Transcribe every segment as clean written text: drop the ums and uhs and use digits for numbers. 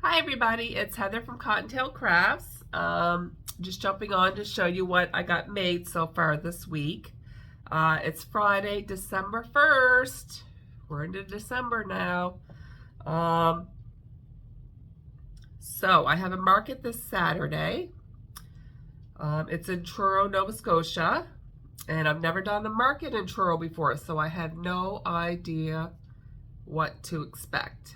Hi everybody, it's Heather from Cottontail Crafts. Just jumping on to show you what I got made so far this week. It's Friday, December 1st. We're into December now. So I have a market this Saturday. It's in Truro, Nova Scotia. And I've never done a market in Truro before, so I had no idea what to expect.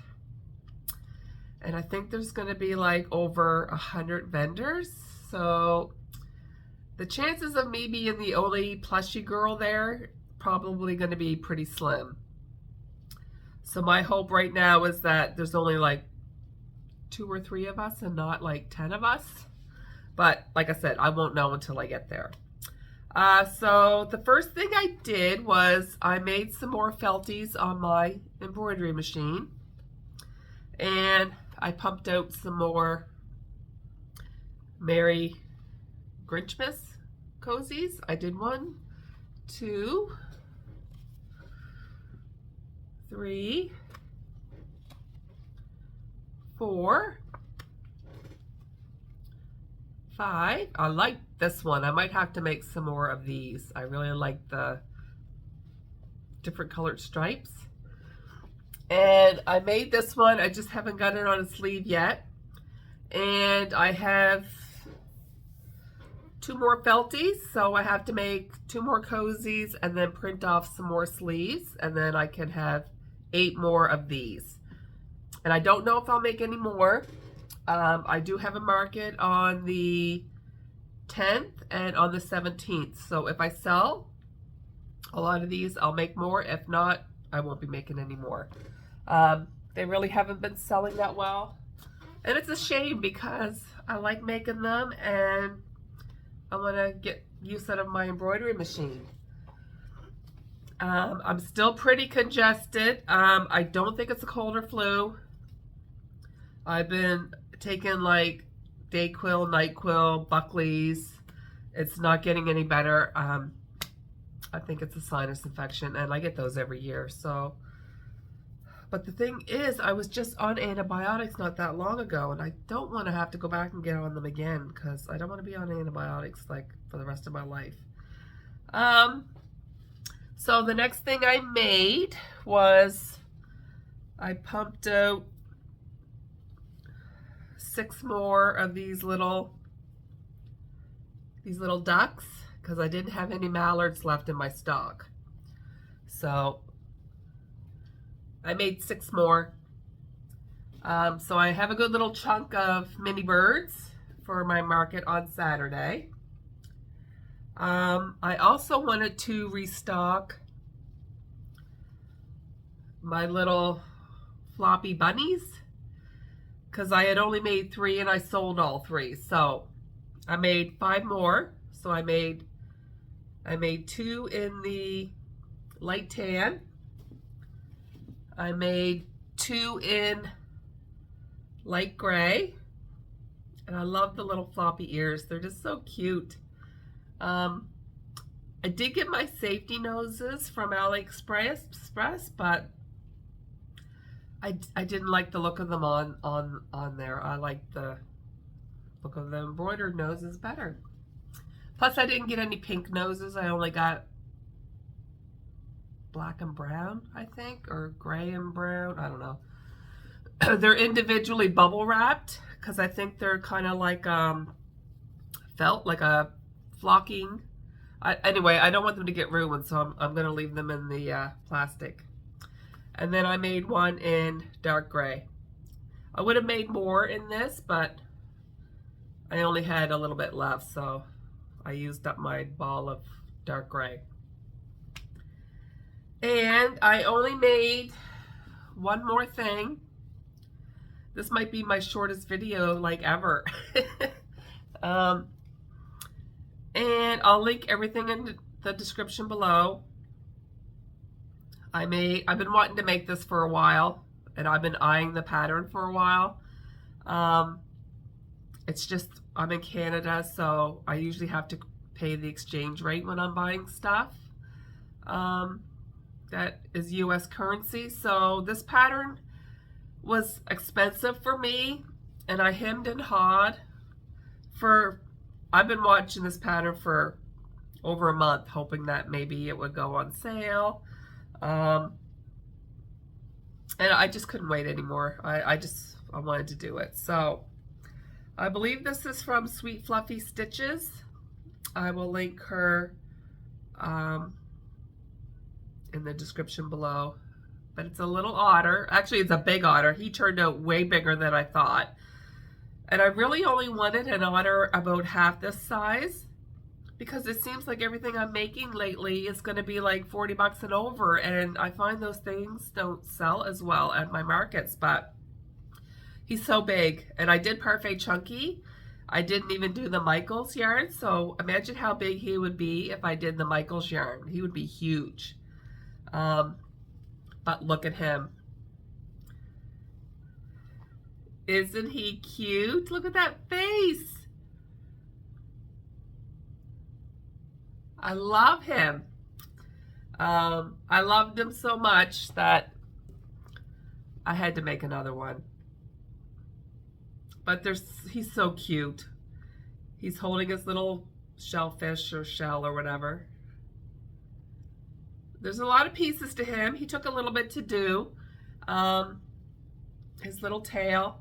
And I think there's going to be like over 100 vendors. So the chances of me being the only plushie girl there probably going to be pretty slim. So my hope right now is that there's only like 2 or 3 of us and not like 10 of us. But like I said, I won't know until I get there. So the first thing I did was I made some more felties on my embroidery machine. And I pumped out some more Merry Grinchmas cozies. I did 1, 2, 3, 4, 5. I like this one. I might have to make some more of these. I really like the different colored stripes. And I made this one. I just haven't got it on a sleeve yet. And I have 2 more felties, so I have to make 2 more cozies and then print off some more sleeves, and then I can have 8 more of these. And I don't know if I'll make any more. I do have a market on the 10th and on the 17th, so if I sell a lot of these, I'll make more. If not, I won't be making any more. They really haven't been selling that well, and it's a shame because I like making them and I want to get use out of my embroidery machine. I'm still pretty congested. I don't think it's a cold or flu. I've been taking like Dayquil, NyQuil, Buckley's. It's not getting any better. I think it's a sinus infection, and I get those every year. So, but the thing is, I was just on antibiotics not that long ago, and I don't want to have to go back and get on them again because I don't want to be on antibiotics like for the rest of my life. So the next thing I made was I pumped out 6 more of these little ducks because I didn't have any mallards left in my stock. So I made 6 more. So I have a good little chunk of mini birds for my market on Saturday. I also wanted to restock my little floppy bunnies because I had only made 3 and I sold all 3. So I made 5 more. So I made 2 in the light tan. I made 2 in light gray, and I love the little floppy ears. They're just so cute. I did get my safety noses from AliExpress, but I didn't like the look of them on there. I like the look of the embroidered noses better. Plus, I didn't get any pink noses. I only got black and brown, I think, or gray and brown. I don't know. They're individually bubble wrapped because I think they're kind of like felt, like a flocking. Anyway, I don't want them to get ruined, so I'm going to leave them in the plastic. And then I made 1 in dark gray. I would have made more in this, but I only had a little bit left, so I used up my ball of dark gray. And I only made 1 more thing. This might be my shortest video like ever. And I'll link everything in the description below. I've been wanting to make this for a while, and I've been eyeing the pattern for a while. It's just I'm in Canada, so I usually have to pay the exchange rate when I'm buying stuff. That is US currency. So this pattern was expensive for me, and I hemmed and hawed for, I've been watching this pattern for over a month, hoping that maybe it would go on sale. And I just couldn't wait anymore. I wanted to do it. So I believe this is from Sweet Fluffy Stitches. I will link her in the description below. But it's a little otter. Actually, it's a big otter. He turned out way bigger than I thought. And I really only wanted an otter about half this size, because it seems like everything I'm making lately is going to be like 40 bucks and over, and I find those things don't sell as well at my markets. But he's so big, and I did Parfait Chunky. I didn't even do the Michaels yarn, so imagine how big he would be if I did the Michaels yarn. He would be huge. But look at him. Isn't he cute? Look at that face. I love him. I loved him so much that I had to make another one. But he's so cute. He's holding his little shellfish or shell or whatever. There's a lot of pieces to him. He took a little bit to do. His little tail.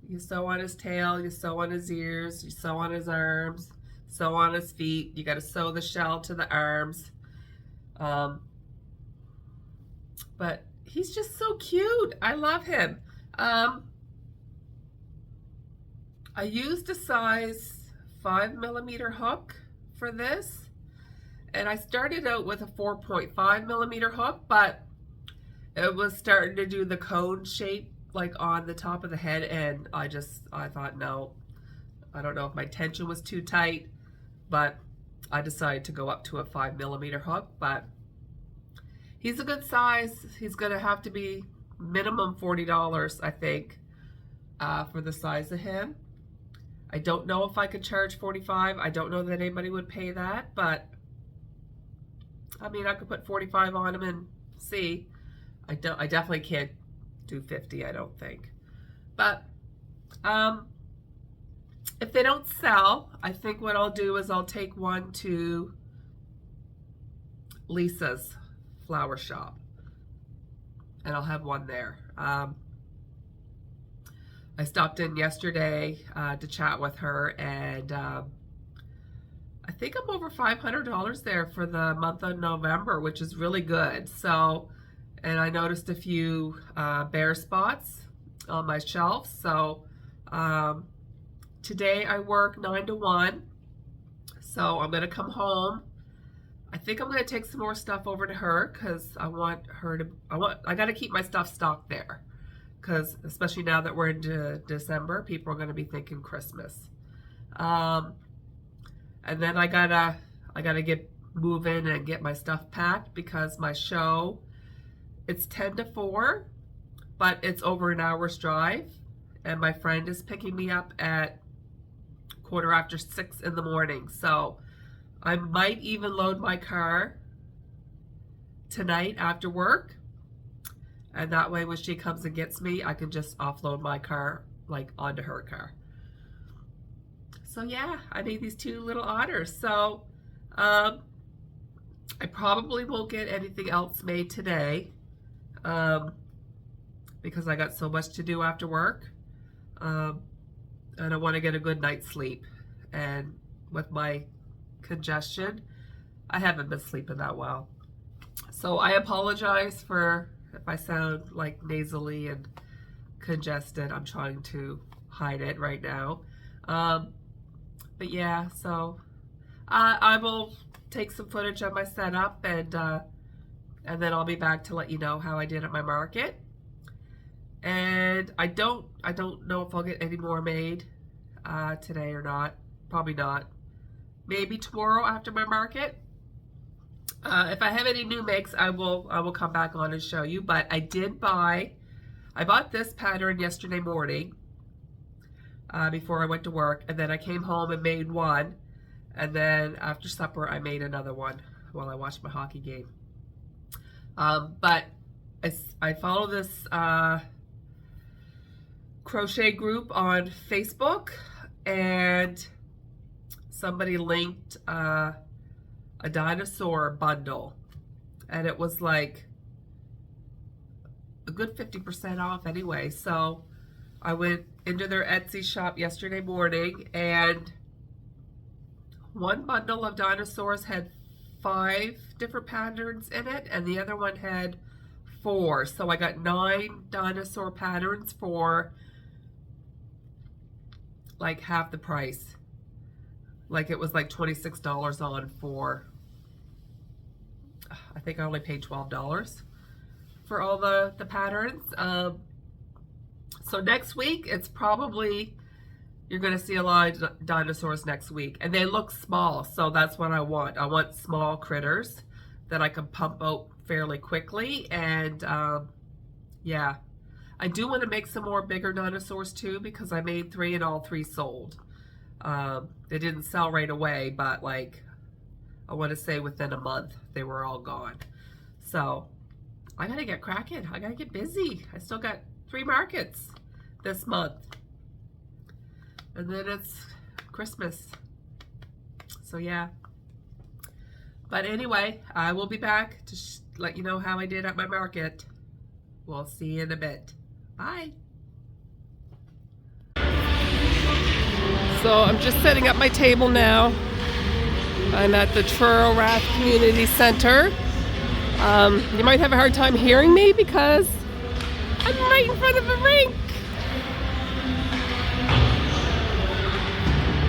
You sew on his tail, you sew on his ears, you sew on his arms, sew on his feet. You got to sew the shell to the arms. But he's just so cute. I love him. I used a size 5mm hook for this, and I started out with a 4.5mm hook, but it was starting to do the cone shape like on the top of the head, and I thought, no, I don't know if my tension was too tight, but I decided to go up to a 5mm hook. But he's a good size. He's gonna have to be minimum $40, I think, for the size of him. I don't know if I could charge $45. I don't know that anybody would pay that, but I mean, I could put $45 on him and see. I definitely can't do $50, I don't think. But if they don't sell, I think what I'll do is I'll take one to Lisa's flower shop, and I'll have one there. I stopped in yesterday to chat with her, and I think I'm over $500 there for the month of November, which is really good. So, and I noticed a few bare spots on my shelf. So today I work 9 to 1. So I'm going to come home. I think I'm going to take some more stuff over to her, because I got to keep my stuff stocked there. Because especially now that we're into December, people are going to be thinking Christmas. And then I gotta get moving and get my stuff packed, because my show, it's 10 to 4, but it's over an hour's drive, and my friend is picking me up at 6:15 in the morning. So I might even load my car tonight after work, and that way when she comes and gets me, I can just offload my car like onto her car. So yeah, I made these two little otters. So I probably won't get anything else made today, because I got so much to do after work, and I want to get a good night's sleep. And with my congestion, I haven't been sleeping that well. So I apologize for if I sound like nasally and congested. I'm trying to hide it right now. But yeah, so I will take some footage of my setup, and then I'll be back to let you know how I did at my market. And I don't know if I'll get any more made today or not. Probably not. Maybe tomorrow after my market. If I have any new makes, I will come back on and show you. But I bought this pattern yesterday morning, before I went to work, and then I came home and made one, and then after supper I made another one while I watched my hockey game. But I follow this crochet group on Facebook, and somebody linked a dinosaur bundle, and it was like a good 50% off anyway. So I went into their Etsy shop yesterday morning, and one bundle of dinosaurs had 5 different patterns in it, and the other one had 4. So I got 9 dinosaur patterns for like half the price. Like it was like $26 on for, I think I only paid $12 for all the patterns. So next week, it's probably, you're going to see a lot of dinosaurs next week. And they look small, so that's what I want. I want small critters that I can pump out fairly quickly. And yeah, I do want to make some more bigger dinosaurs too, because I made 3 and all 3 sold. They didn't sell right away, but like, I want to say within a month, they were all gone. So I got to get cracking. I got to get busy. I still got 3 markets this month. And then it's Christmas. So yeah. But anyway, I will be back to let you know how I did at my market. We'll see you in a bit. Bye. So I'm just setting up my table now. I'm at the Truro Rath Community Center. You might have a hard time hearing me because I'm right in front of a rink.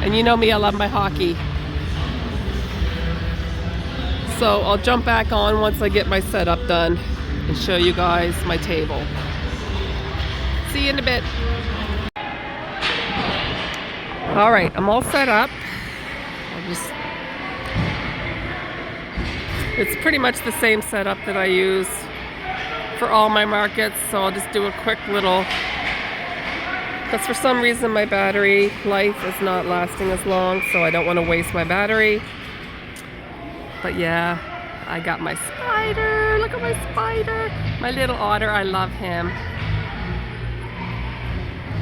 And you know me, I love my hockey. So I'll jump back on once I get my setup done and show you guys my table. See you in a bit. All right, I'm all set up. It's pretty much the same setup that I use for all my markets, so I'll just do a quick little, because for some reason my battery life is not lasting as long, so I don't want to waste my battery. But yeah, I got my spider. Look at my spider. My little otter, I love him.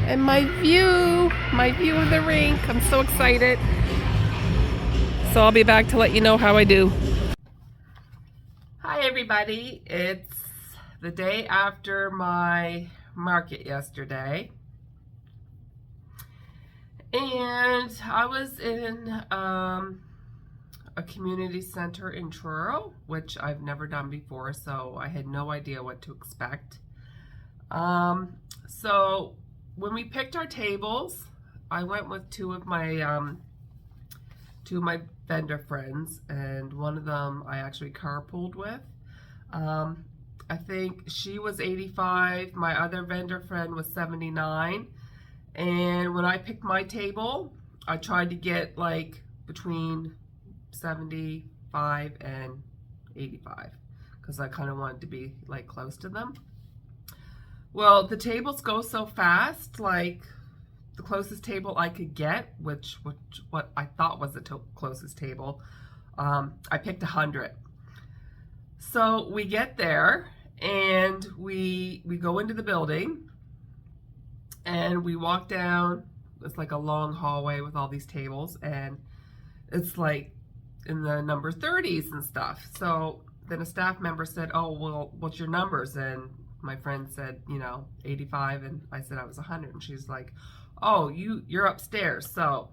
And my view of the rink. I'm so excited. So I'll be back to let you know how I do. Hi everybody. It's the day after my market yesterday. And I was in a community center in Truro, which I've never done before, so I had no idea what to expect. So when we picked our tables, I went with two of my vendor friends, and one of them I actually carpooled with. I think she was 85, my other vendor friend was 79, and when I picked my table, I tried to get like between 75 and 85 because I kind of wanted to be like close to them. Well, the tables go so fast, like the closest table I could get, which what I thought was the closest table, I picked 100. So we get there and we go into the building and we walk down. It's like a long hallway with all these tables, and it's like in the number 30s and stuff. So then a staff member said, "Oh, well, what's your numbers?" And my friend said, 85, and I said I was 100, and she's like, "Oh, you're upstairs." So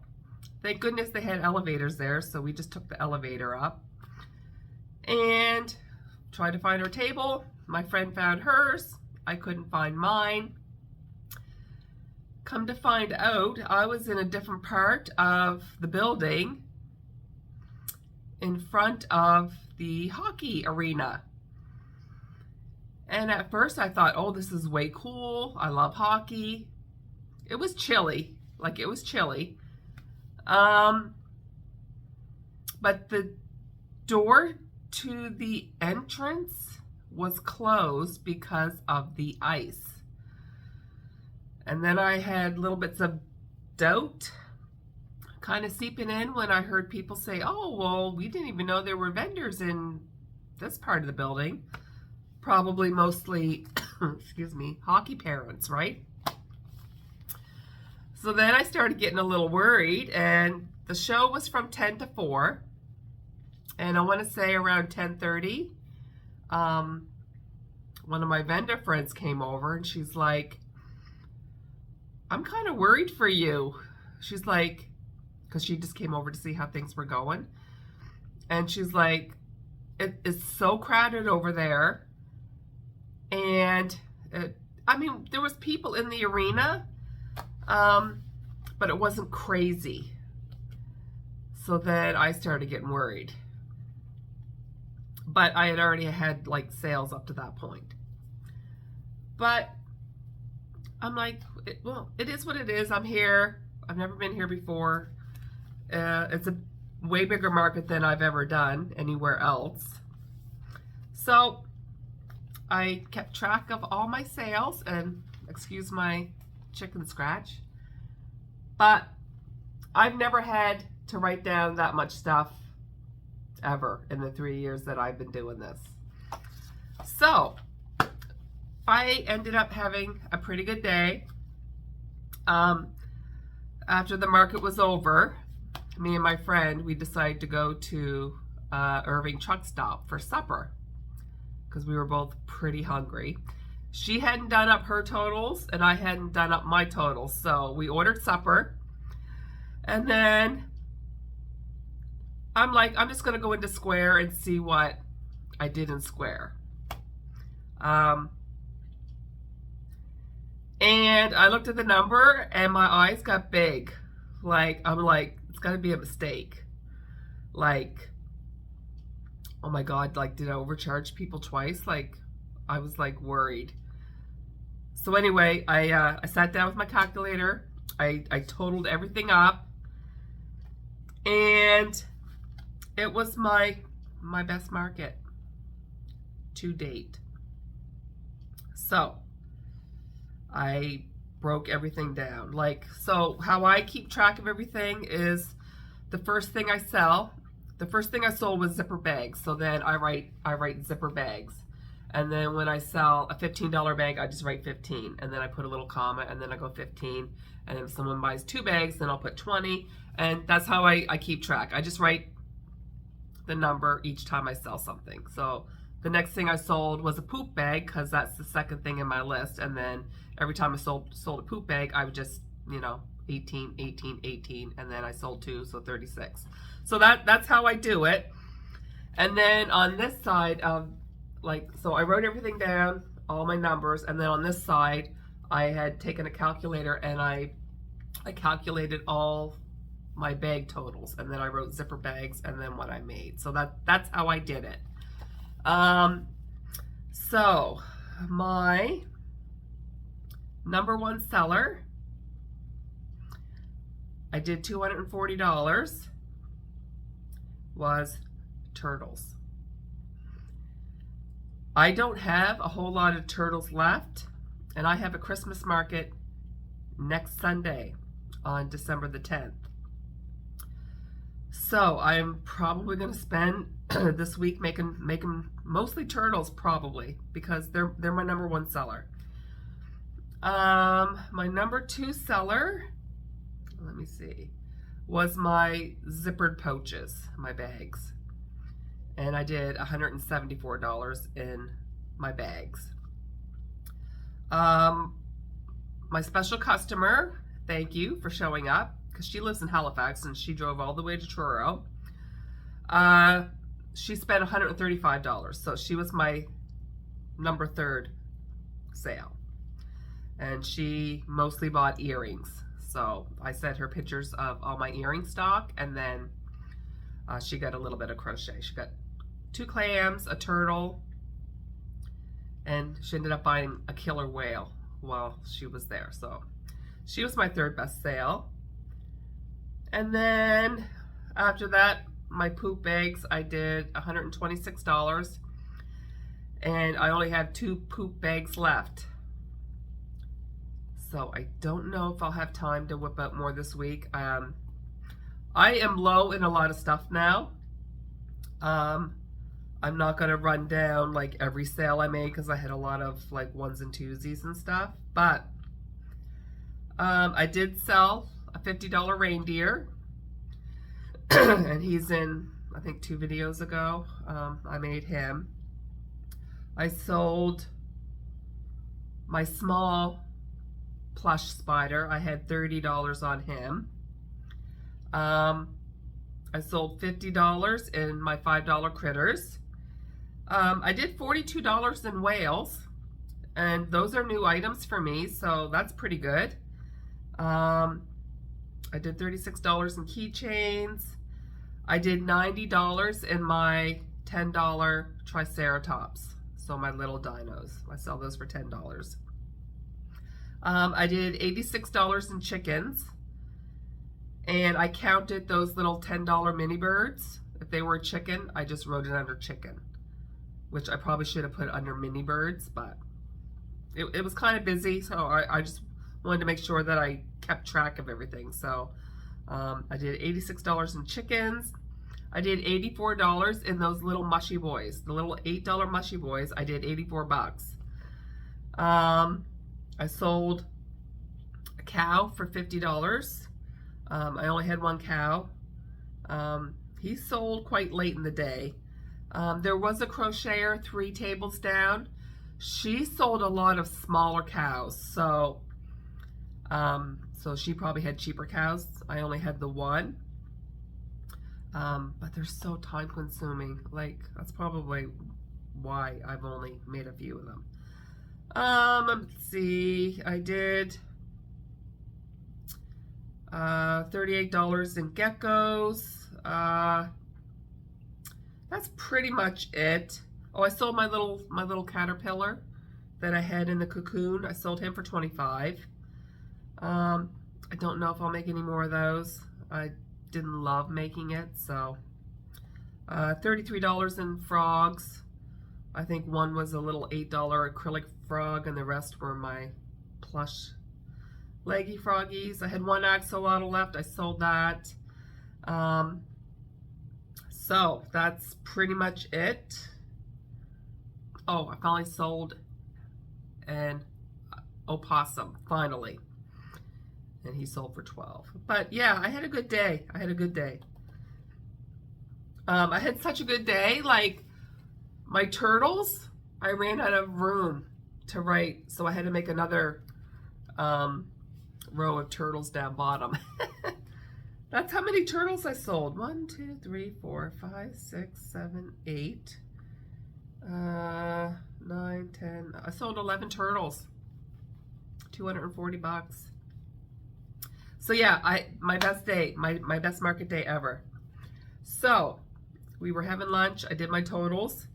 thank goodness they had elevators there, so we just took the elevator up and tried to find our table. My friend found hers. I couldn't find mine. Come to find out, I was in a different part of the building in front of the hockey arena. And at first I thought, oh, this is way cool. I love hockey. It was chilly. Like, it was chilly. But the door to the entrance was closed because of the ice. And then I had little bits of doubt kind of seeping in when I heard people say, "Oh, well, we didn't even know there were vendors in this part of the building." Probably mostly, excuse me, hockey parents, right? So then I started getting a little worried, and the show was from 10 to 4. And I want to say around 10:30, one of my vendor friends came over, and she's like, I'm kind of worried for you. She's like, because she just came over to see how things were going. And she's like, it is so crowded over there. And I mean, there was people in the arena, but it wasn't crazy. So then I started getting worried. But I had already had like sales up to that point. But I'm like, well, it is what it is. I'm here. I've never been here before. It's a way bigger market than I've ever done anywhere else. So I kept track of all my sales, and excuse my chicken scratch, but I've never had to write down that much stuff ever in the 3 years that I've been doing this. So I ended up having a pretty good day. After the market was over, me and my friend, we decided to go to Irving Truck Stop for supper because we were both pretty hungry. She hadn't done up her totals and I hadn't done up my totals, so we ordered supper. And then I'm like, I'm just gonna go into Square and see what I did in Square. And I looked at the number and my eyes got big. Like, I'm like, it's gotta be a mistake. Like, oh my God, like, did I overcharge people twice? Like, I was like worried. So anyway, I sat down with my calculator. I totaled everything up. And it was my best market to date. So I broke everything down. Like, so how I keep track of everything is the first thing I sell. The first thing I sold was zipper bags. So then I write zipper bags. And then when I sell a $15 bag, I just write 15. And then I put a little comma and then I go 15. And if someone buys 2 bags, then I'll put 20. And that's how I keep track. I just write the number each time I sell something. So the next thing I sold was a poop bag because that's the second thing in my list. And then every time I sold a poop bag, I would just, 18, 18, 18, and then I sold 2, so 36. So that's how I do it. And then on this side, so I wrote everything down, all my numbers, and then on this side, I had taken a calculator and I calculated all my bag totals, and then I wrote zipper bags and then what I made. So that's how I did it. So my number one seller, I did $240, was turtles. I don't have a whole lot of turtles left, and I have a Christmas market next Sunday on December the 10th. So I'm probably going to spend this week making mostly turtles, probably, because they're my number one seller. My number two seller, let me see, was my zippered pouches, my bags. And I did $174 in my bags. My special customer, thank you for showing up, because she lives in Halifax and she drove all the way to Truro. She spent $135, so she was my number 3rd sale. And she mostly bought earrings. So I sent her pictures of all my earring stock, and then she got a little bit of crochet. She got 2 clams, a turtle, and she ended up buying a killer whale while she was there. So she was my 3rd best sale. And then after that, my poop bags, I did $126, and I only have 2 poop bags left. So I don't know if I'll have time to whip out more this week. I am low in a lot of stuff now. I'm not going to run down like every sale I made because I had a lot of like 1s and 2s and stuff. But I did sell a $50 reindeer, and he's in, I think, 2 videos ago. I made him. I sold my small plush spider. I had $30 on him. I sold $50 in my $5 critters. I did $42 in whales, and those are new items for me, so that's pretty good. I did $36 in keychains. I did $90 in my $10 Triceratops, so my little dinos. I sell those for $10. I did $86 in chickens, and I counted those little $10 mini birds. If they were a chicken, I just wrote it under chicken, which I probably should have put under mini birds, but it was kind of busy, so I just wanted to make sure that I kept track of everything. So I did $86 in chickens. I did $84 in those little mushy boys, the little $8 mushy boys. I did 84 bucks. I sold a cow for $50. I only had 1 cow. He sold quite late in the day. There was a crocheter 3 tables down. She sold a lot of smaller cows, so she probably had cheaper cows. I only had the 1. But they're so time consuming. Like, that's probably why I've only made a few of them. Let's see, I did $38 in geckos. That's pretty much it. Oh, I sold my little caterpillar that I had in the cocoon. I sold him for $25. I don't know if I'll make any more of those. I didn't love making it, so $33 in frogs. I think one was a little $8 acrylic frog, and the rest were my plush leggy froggies. I had 1 axolotl left. I sold that. So that's pretty much it. Oh, I finally sold an opossum, finally. And he sold for $12. But yeah, I had a good day. I had a good day. I had such a good day. Like, my turtles, I ran out of room to write, so I had to make another row of turtles down bottom. That's how many turtles I sold. 1, 2, 3, 4, 5, 6, 7, 8, 9, 10. I sold 11 turtles. 240 bucks. So yeah, my best day, my best market day ever. So we were having lunch. I did my totals,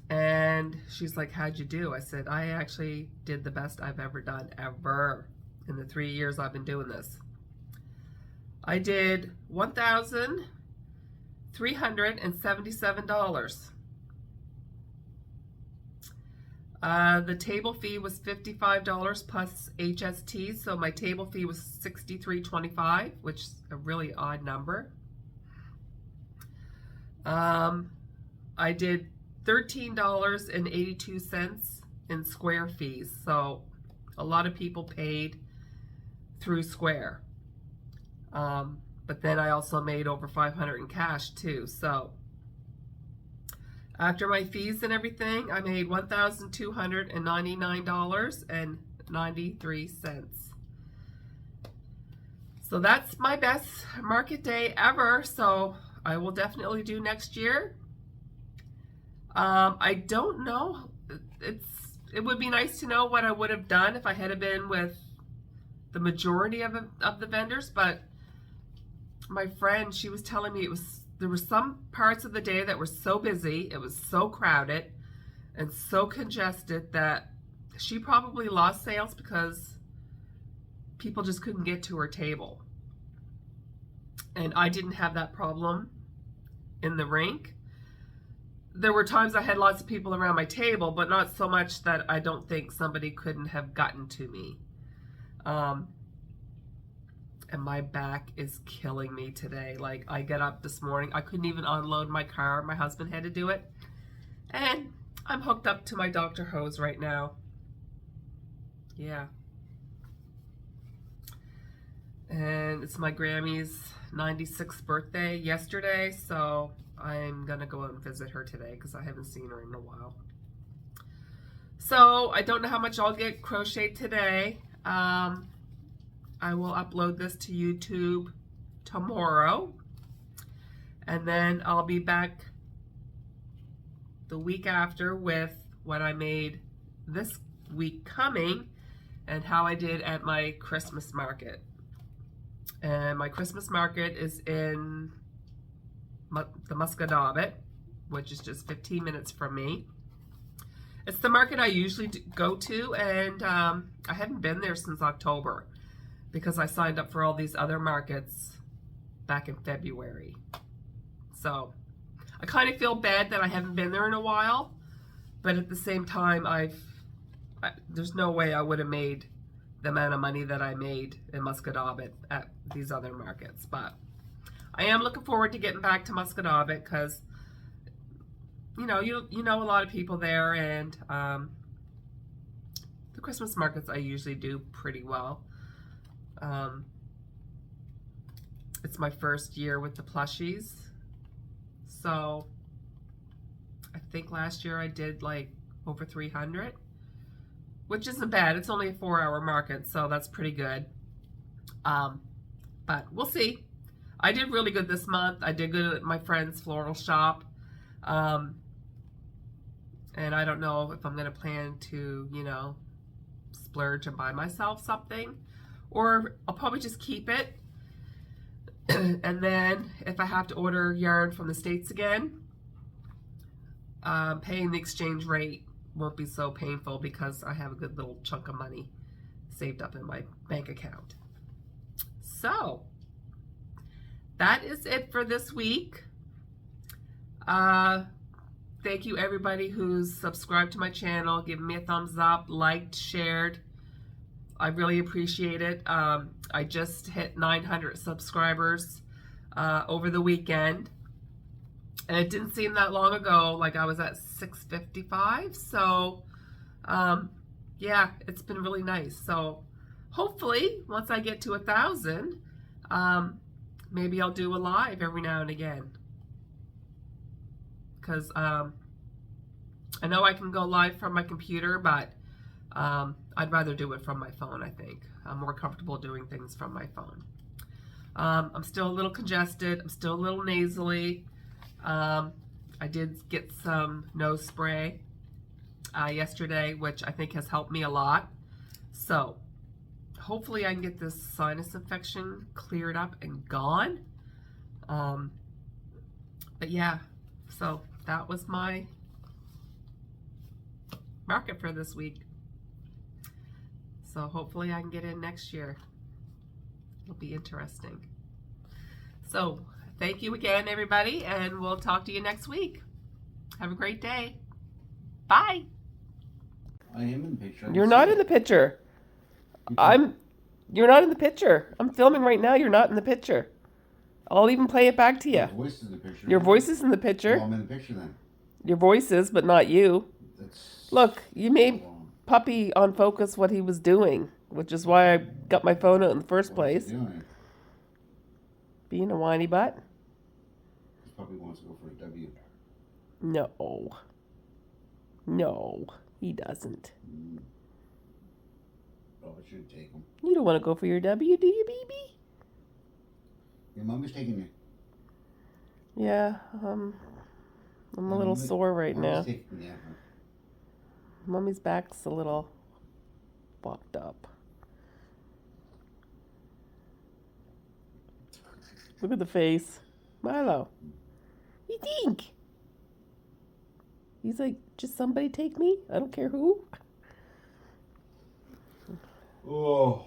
and she's like, "How'd you do?" I said, "I actually did the best I've ever done ever in the 3 years I've been doing this." I did $1,377. The table fee was $55 plus HST, so my table fee was $63.25, which is a really odd number. I did $13.82 in Square fees, so a lot of people paid through Square. But then I also made over $500 in cash too, so after my fees and everything, I made $1,299.93. So that's my best market day ever, so I will definitely do next year. I don't know. It would be nice to know what I would have done if I had been with the majority of the vendors, but my friend, she was telling me there were some parts of the day that were so busy, it was so crowded and so congested that she probably lost sales because people just couldn't get to her table. And I didn't have that problem in the rink. There were times I had lots of people around my table, but not so much that I don't think somebody couldn't have gotten to me. And my back is killing me today. Like, I get up this morning, I couldn't even unload my car. My husband had to do it. And I'm hooked up to my Dr. Hose right now. Yeah. and it's my Grammy's 96th birthday yesterday, so I'm gonna go out and visit her today because I haven't seen her in a while. So I don't know how much I'll get crocheted today. I will upload this to YouTube tomorrow, and then I'll be back the week after with what I made this week coming and how I did at my Christmas market. And my Christmas market is in the Muscatawbit, which is just 15 minutes from me. It's the market I usually go to, and I haven't been there since October because I signed up for all these other markets back in February. So I kind of feel bad that I haven't been there in a while, but at the same time, there's no way I would have made the amount of money that I made in Muscatawbit at these other markets. But I am looking forward to getting back to Muscatawbit because you know a lot of people there, and the Christmas markets I usually do pretty well. It's my first year with the plushies, so I think last year I did like over 300, which isn't bad. It's only a 4-hour market, so that's pretty good. But we'll see. I did really good this month. I did good at my friend's floral shop. And I don't know if I'm going to plan to, you know, splurge and buy myself something, or I'll probably just keep it. And then if I have to order yarn from the States again, paying the exchange rate won't be so painful because I have a good little chunk of money saved up in my bank account. So that is it for this week. Thank you everybody who's subscribed to my channel, given me a thumbs up, liked, shared. I really appreciate it. I just hit 900 subscribers over the weekend. And it didn't seem that long ago, like I was at 655. So, yeah, it's been really nice. So, hopefully, once I get to 1,000, maybe I'll do a live every now and again. Because I know I can go live from my computer, but I'd rather do it from my phone, I think. I'm more comfortable doing things from my phone. I'm still a little congested. I'm still a little nasally. I did get some nose spray yesterday, which I think has helped me a lot. So hopefully I can get this sinus infection cleared up and gone. But yeah, so that was my market for this week. So hopefully I can get in next year. It'll be interesting. So thank you again, everybody, and we'll talk to you next week. Have a great day. Bye. I am in the picture. You're not in the picture. You're not in the picture. I'm filming right now. You're not in the picture. I'll even play it back to you. Your voice is in the picture. Your voice is in the picture. Well, I'm in the picture then. Your voice is, but not you. Look, you made Puppy on focus what he was doing, which is why I got my phone out in the first place. What's he doing? Being a whiny butt? This puppy wants to go for a W. No. No, he doesn't. Oh, it should take him. You don't want to go for your W, do you, baby? Your mom is taking you. Yeah, I'm a little sore right now. Yeah. Mommy's back's a little bopped up. Look at the face. Milo. What do you think? He's like, just somebody take me? I don't care who. Oh.